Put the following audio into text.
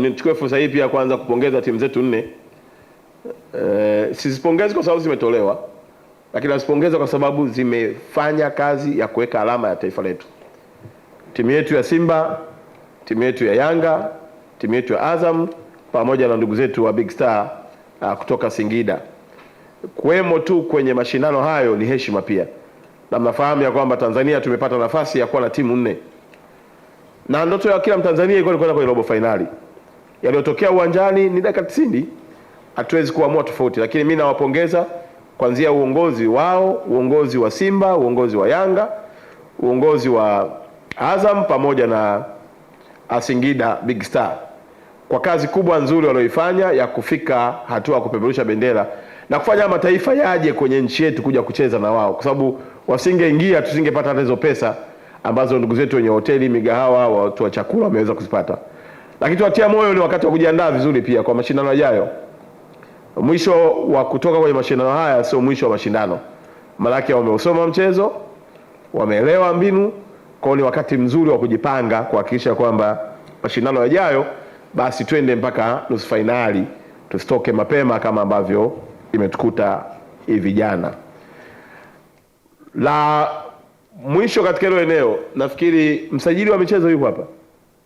Nichukue fursa hii pia kwanza kupongeza timu zetu nne. Sizipongezi kwa sababu zimetolewa, lakini nazipongeza kwa sababu zimefanya kazi ya kuweka alama ya taifa letu. Timu yetu ya Simba, timu yetu ya Yanga, timu yetu ya Azam pamoja na ndugu zetu wa Big Star kutoka Singida. Kuwemo tu kwenye mashindano hayo ni heshima pia. Na mnafahamu ya kwamba Tanzania tumepata nafasi ya kuwa na timu nne. Na ndoto ya kila Mtanzania ilikuwa ni kwenda kwenye robo finali. Yaliyotokea uwanjani ni dakika 90, hatuwezi kuamua tofauti, lakini mimi nawapongeza kuanzia uongozi wao, uongozi wa Simba, uongozi wa Yanga, uongozi wa Azam pamoja na Singida Big Star kwa kazi kubwa nzuri walioifanya ya kufika hatua kupeperusha bendera na kufanya mataifa yaje kwenye nchi yetu kuja kucheza na wao, kwa sababu wasingeingia tusingepata hata hizo pesa ambazo ndugu zetu wenye hoteli, migahawa, watu wa chakula wameweza kuzipata. Lakini tuwatia moyo ni wakati wa kujiandaa vizuri pia kwa mashindano yajayo. Mwisho wa kutoka kwenye mashindano haya sio mwisho wa mashindano. Maana wameusoma mchezo, wameelewa mbinu, kwa ni wakati mzuri wa kujipanga kuhakikisha kwamba mashindano yajayo basi twende mpaka nusu finali, tusitoke mapema kama ambavyo imetukuta hivi jana. La mwisho katika hilo eneo, nafikiri msajili wa michezo yuko hapa.